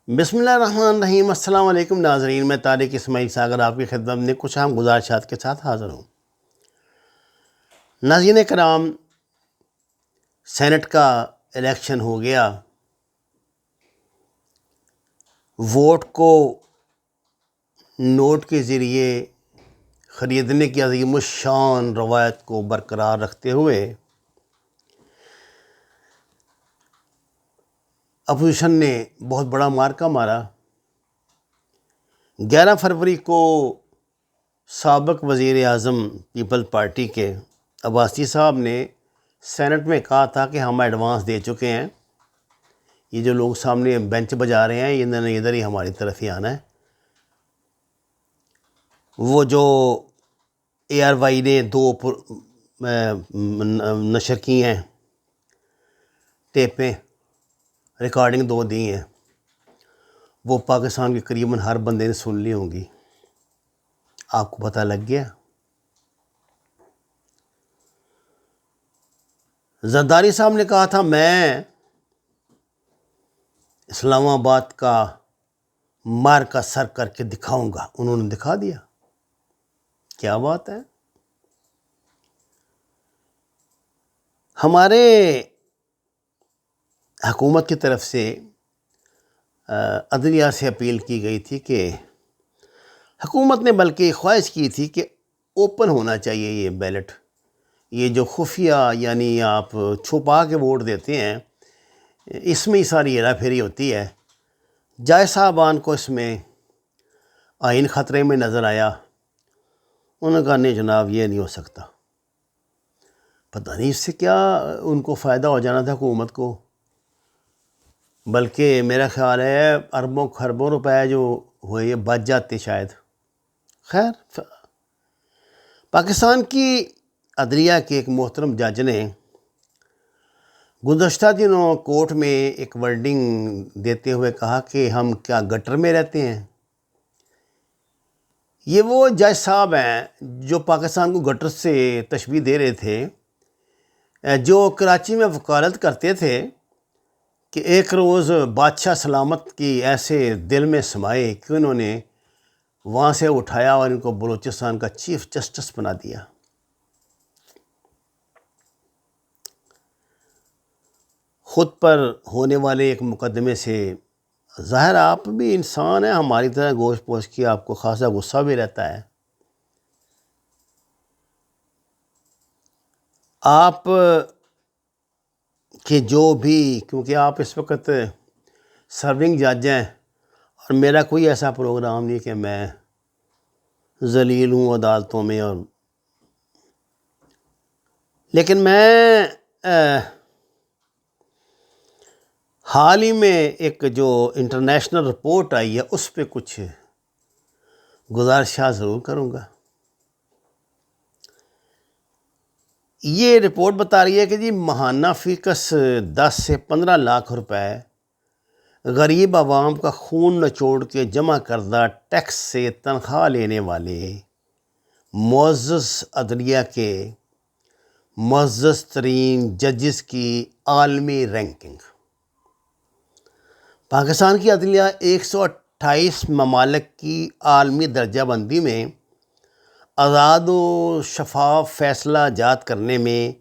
بسم اللہ الرحمن الرحیم۔ السلام علیکم ناظرین، میں طارق اسماعیل ساگر آپ کی خدمت میں کچھ اہم گزارشات کے ساتھ حاضر ہوں۔ ناظرین کرام، سینٹ کا الیکشن ہو گیا۔ ووٹ کو نوٹ کے ذریعے خریدنے کی عظیم الشان روایت کو برقرار رکھتے ہوئے اپوزیشن نے بہت بڑا مارکا مارا۔ 11 فروری کو سابق وزیر اعظم پیپل پارٹی کے عباسی صاحب نے سینٹ میں کہا تھا کہ ہم ایڈوانس دے چکے ہیں، یہ جو لوگ سامنے بینچ بجا رہے ہیں انہوں نے ادھر ہی ہماری طرف ہی آنا ہے۔ وہ جو ARY نے 2 نشر کی ہیں ٹیپیں، ریکارڈنگ 2 دی ہیں، وہ پاکستان کے قریباً ہر بندے نے سن لی ہوں گی۔ آپ کو پتہ لگ گیا۔ زرداری صاحب نے کہا تھا میں اسلام آباد کا مارکا سر کر کے دکھاؤں گا، انہوں نے دکھا دیا۔ کیا بات ہے۔ ہمارے حکومت کی طرف سے عدلیہ سے اپیل کی گئی تھی کہ حکومت نے بلکہ خواہش کی تھی کہ اوپن ہونا چاہیے یہ بیلٹ، یہ جو خفیہ یعنی آپ چھپا کے ووٹ دیتے ہیں اس میں ہی ساری ہیرا پھیری ہوتی ہے۔ جائے صاحبان کو اس میں آئین خطرے میں نظر آیا، انہوں نے کہا نہیں جناب یہ نہیں ہو سکتا۔ پتہ نہیں اس سے کیا ان کو فائدہ ہو جانا تھا حکومت کو، بلکہ میرا خیال ہے اربوں خربوں روپے جو ہوئے بچ جاتے شاید۔ خیر، پاکستان کی عدلیہ کے ایک محترم جج نے گزشتہ دنوں کورٹ میں ایک ورڈنگ دیتے ہوئے کہا کہ ہم کیا گٹر میں رہتے ہیں۔ یہ وہ جج صاحب ہیں جو پاکستان کو گٹر سے تشبیہ دے رہے تھے، جو کراچی میں وکالت کرتے تھے کہ ایک روز بادشاہ سلامت کی ایسے دل میں سمائے کہ انہوں نے وہاں سے اٹھایا اور ان کو بلوچستان کا چیف جسٹس بنا دیا۔ خود پر ہونے والے ایک مقدمے سے ظاہر آپ بھی انسان ہیں، ہماری طرح گوشت پوش کی آپ کو خاصا غصہ بھی رہتا ہے۔ آپ کہ جو بھی، کیونکہ آپ اس وقت سرونگ جج ہیں اور میرا کوئی ایسا پروگرام نہیں کہ میں ذلیل ہوں عدالتوں میں، اور لیکن میں حال ہی میں ایک جو انٹرنیشنل رپورٹ آئی ہے اس پہ کچھ گزارشات ضرور کروں گا۔ یہ رپورٹ بتا رہی ہے کہ جی ماہانہ فیکس 10 سے 15 لاکھ روپے غریب عوام کا خون نچوڑ کے جمع کردہ ٹیکس سے تنخواہ لینے والے معزز عدلیہ کے معزز ترین ججز کی عالمی رینکنگ۔ پاکستان کی عدلیہ 128 ممالک کی عالمی درجہ بندی میں آزاد و شفاف فیصلہ جات کرنے میں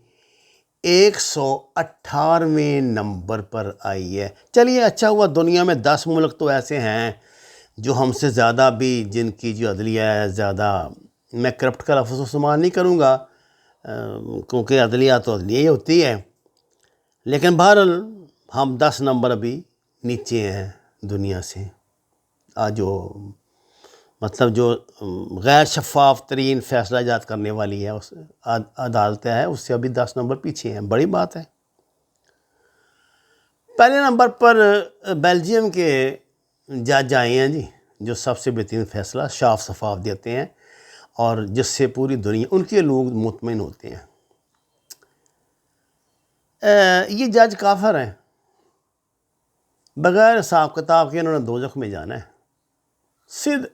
118ویں نمبر پر آئی ہے۔ چلیے اچھا ہوا، دنیا میں 10 ملک تو ایسے ہیں جو ہم سے زیادہ بھی، جن کی جو عدلیہ ہے زیادہ، میں کرپٹ کا لفظ استعمال نہیں کروں گا کیونکہ عدلیہ تو عدلیہ ہی ہوتی ہے، لیکن بہرحال ہم 10 نمبر ابھی نیچے ہیں دنیا سے۔ جو مطلب جو غیر شفاف ترین فیصلہ جات کرنے والی ہے اس عدالت ہے، اس سے ابھی 10 نمبر پیچھے ہیں۔ بڑی بات ہے۔ پہلے نمبر پر بیلجیم کے جج آئے ہیں جی، جو سب سے بہترین فیصلہ صاف شفاف دیتے ہیں اور جس سے پوری دنیا، ان کے لوگ مطمئن ہوتے ہیں۔ یہ جج کافر ہیں، بغیر حساب کتاب کے انہوں نے دوزخ میں جانا ہے۔ سیدھ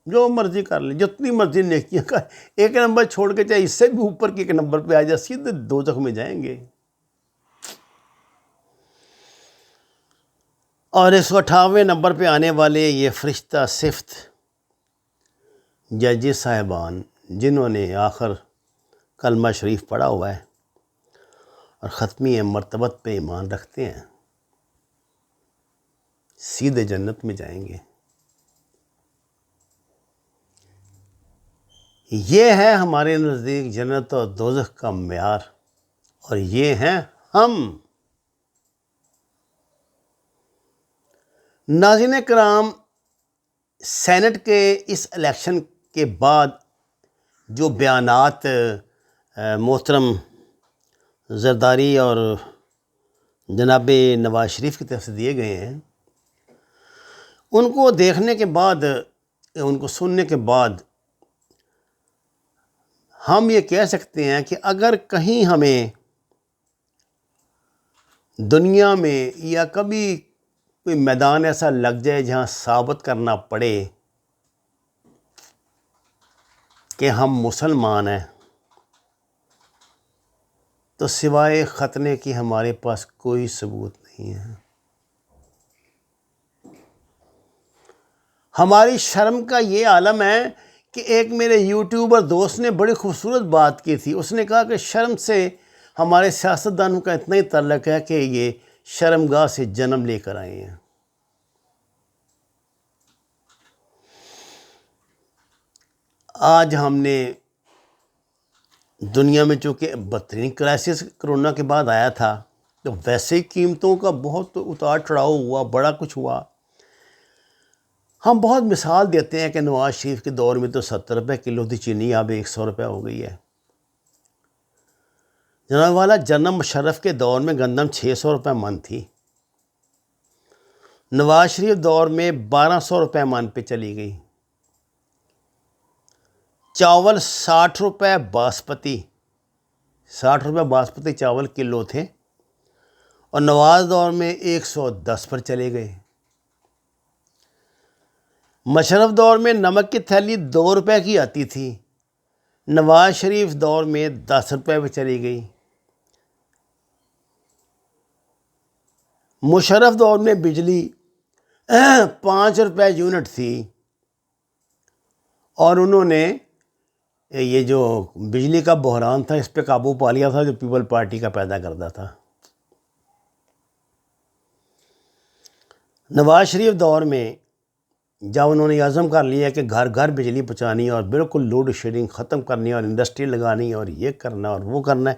جو مرضی کر لیں، جتنی مرضی نیکیاں کا ایک نمبر چھوڑ کے چاہے اس سے بھی اوپر کے ایک نمبر پہ آ جائے، سیدھے دوزخ میں جائیں گے۔ اور 158ویں نمبر پہ آنے والے یہ فرشتہ صفت ججز صاحبان جنہوں نے آخر کلمہ شریف پڑھا ہوا ہے اور ختمی مرتبت پہ ایمان رکھتے ہیں، سیدھے جنت میں جائیں گے۔ یہ ہے ہمارے نزدیک جنت اور دوزخ کا معیار، اور یہ ہیں ہم۔ ناظرین کرام، سینٹ کے اس الیکشن کے بعد جو بیانات محترم زرداری اور جناب نواز شریف کی طرف سے دیے گئے ہیں، ان کو دیکھنے کے بعد، ان کو سننے کے بعد ہم یہ کہہ سکتے ہیں کہ اگر کہیں ہمیں دنیا میں یا کبھی کوئی میدان ایسا لگ جائے جہاں ثابت کرنا پڑے کہ ہم مسلمان ہیں، تو سوائے ختنے کی ہمارے پاس کوئی ثبوت نہیں ہے۔ ہماری شرم کا یہ عالم ہے کہ ایک میرے یوٹیوبر دوست نے بڑی خوبصورت بات کی تھی۔ اس نے کہا کہ شرم سے ہمارے سیاستدانوں کا اتنا ہی تعلق ہے کہ یہ شرمگاہ سے جنم لے کر آئے ہیں۔ آج ہم نے دنیا میں چونکہ بدترین کرائسس کرونا کے بعد آیا تھا، تو ویسے ہی قیمتوں کا بہت اتار چڑھاؤ ہوا، بڑا کچھ ہوا۔ ہم بہت مثال دیتے ہیں کہ نواز شریف کے دور میں تو 70 روپے کلو تھی چینی، اب 100 روپے ہو گئی ہے۔ جناب والا جنرل مشرف کے دور میں گندم 600 روپے من تھی، نواز شریف دور میں 1200 روپے من پہ چلی گئی۔ چاول 60 روپے باسمتی، 60 روپے باسمتی چاول کلو تھے، اور نواز دور میں 110 پر چلے گئے۔ مشرف دور میں نمک کی تھیلی 2 روپے کی آتی تھی، نواز شریف دور میں 10 روپے پہ چلی گئی۔ مشرف دور میں بجلی 5 روپے یونٹ تھی، اور انہوں نے یہ جو بجلی کا بحران تھا اس پہ قابو پا لیا تھا جو پیپل پارٹی کا پیدا کرتا تھا۔ نواز شریف دور میں جب انہوں نے عزم کر لیا کہ گھر گھر بجلی پہنچانی اور بالکل لوڈ شیڈنگ ختم کرنی اور انڈسٹری لگانی اور یہ کرنا اور وہ کرنا ہے،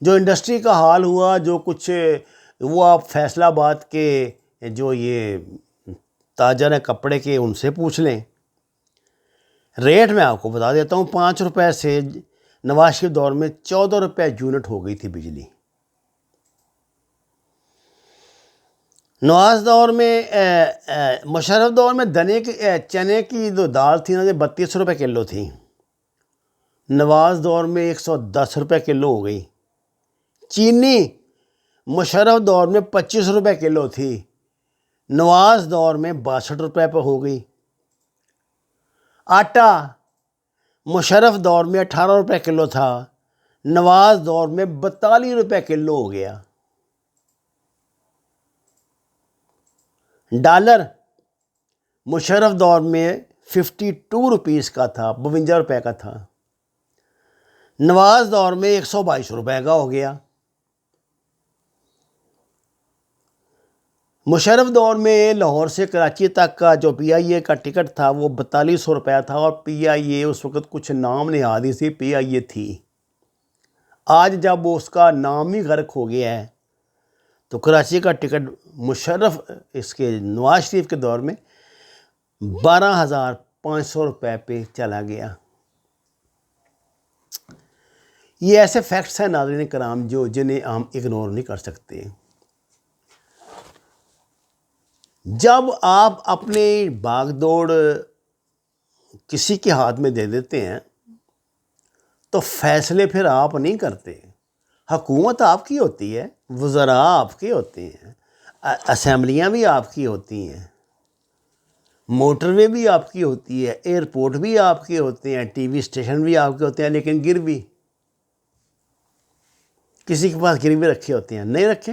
جو انڈسٹری کا حال ہوا، جو کچھ وہ آپ فیصل آباد کے جو یہ تاجر ہیں کپڑے کے ان سے پوچھ لیں۔ ریٹ میں آپ کو بتا دیتا ہوں، 5 روپے سے نواز شریف دور میں 14 روپے یونٹ ہو گئی تھی بجلی۔ نواز دور میں مشرف دور میں چنے کی جو دال تھی نا 32 روپے کلو تھی، نواز دور میں 110 روپے کلو ہو گئی۔ چینی مشرف دور میں 25 روپے کلو تھی، نواز دور میں 62 روپے پہ ہو گئی۔ آٹا مشرف دور میں 18 روپے کلو تھا، نواز دور میں 42 روپے کلو ہو گیا۔ ڈالر مشرف دور میں 52 روپیز کا تھا، 52 روپے کا تھا، نواز دور میں 122 روپے کا ہو گیا۔ مشرف دور میں لاہور سے کراچی تک کا جو پی آئی اے کا ٹکٹ تھا وہ 4200 روپے تھا، اور پی آئی اے اس وقت کچھ نام نہادی سی پی آئی اے تھی۔ آج جب اس کا نام ہی غرق ہو گیا ہے تو کراچی کا ٹکٹ مشرف اس کے نواز شریف کے دور میں 12,500 روپے پہ چلا گیا۔ یہ ایسے فیکٹس ہیں ناظرین کرام جنہیں ہم اگنور نہیں کر سکتے۔ جب آپ اپنی بھاگ دوڑ کسی کے ہاتھ میں دے دیتے ہیں تو فیصلے پھر آپ نہیں کرتے۔ حکومت آپ کی ہوتی ہے، وزراء آپ کے ہوتے ہیں، اسمبلیاں بھی آپ کی ہوتی ہیں، موٹر وے بھی آپ کی ہوتی ہے، ایئرپورٹ بھی آپ کے ہوتے ہیں، ٹی وی اسٹیشن بھی آپ کے ہوتے ہیں، لیکن گروی کسی کے پاس گروی رکھے ہوتے ہیں؟ نہیں رکھے۔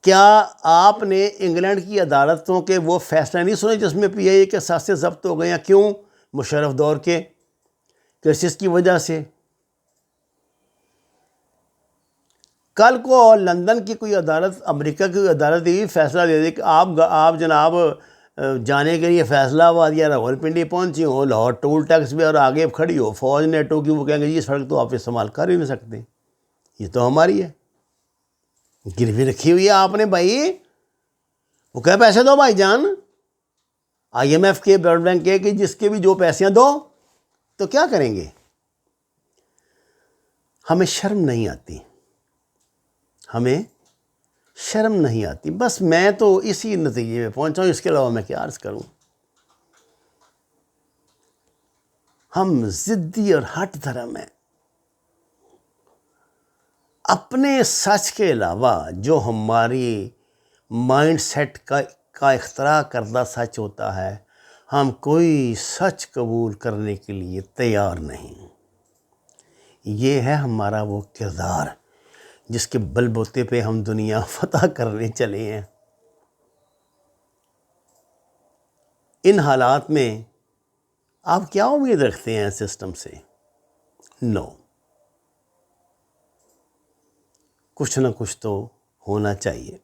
کیا آپ نے انگلینڈ کی عدالتوں کے وہ فیصلے نہیں سنے جس میں پی آئی اے کے اثاثے ضبط ہو گئے ہیں؟ کیوں؟ مشرف دور کے کیسز کی وجہ سے۔ کل کو لندن کی کوئی عدالت، امریکہ کی کوئی عدالت یہ فیصلہ دے دے کہ آپ جناب جانے کے لیے فیصلہ آباد یا راولپنڈی پہنچی ہو، لاہور ٹول ٹیکس میں اور آگے کھڑی ہو فوج نیٹو کی، وہ کہیں گے یہ سڑک تو آپ استعمال کر ہی نہیں سکتے، یہ تو ہماری ہے، گروی رکھی ہوئی ہے آپ نے بھائی، وہ کہے پیسے دو بھائی جان، آئی ایم ایف کے، ورلڈ بینک کے، کہ جس کے بھی جو پیسے دو، تو کیا کریں گے؟ ہمیں شرم نہیں آتی، ہمیں شرم نہیں آتی۔ بس میں تو اسی نتیجے میں پہنچا ہوں، اس کے علاوہ میں کیا عرض کروں۔ ہم ضدی اور ہٹ دھرم ہیں، اپنے سچ کے علاوہ جو ہماری مائنڈ سیٹ کا اختراع کردہ سچ ہوتا ہے، ہم کوئی سچ قبول کرنے کے لیے تیار نہیں۔ یہ ہے ہمارا وہ کردار جس کے بل بوتے پہ ہم دنیا فتح کرنے چلے ہیں۔ ان حالات میں آپ کیا امید رکھتے ہیں سسٹم سے؟ نو، کچھ نہ کچھ تو ہونا چاہیے،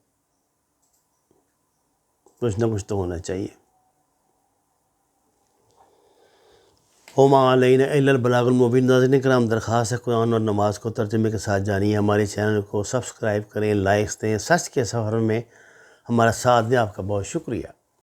کچھ نہ کچھ تو ہونا چاہیے۔ وما علینا الا البلاغ المبین۔ ناظرین کرام، درخواست ہے قرآن اور نماز کو ترجمے کے ساتھ جانیے، ہمارے چینل کو سبسکرائب کریں، لائکس دیں، سچ کے سفر میں ہمارا ساتھ دیں۔ آپ کا بہت شکریہ۔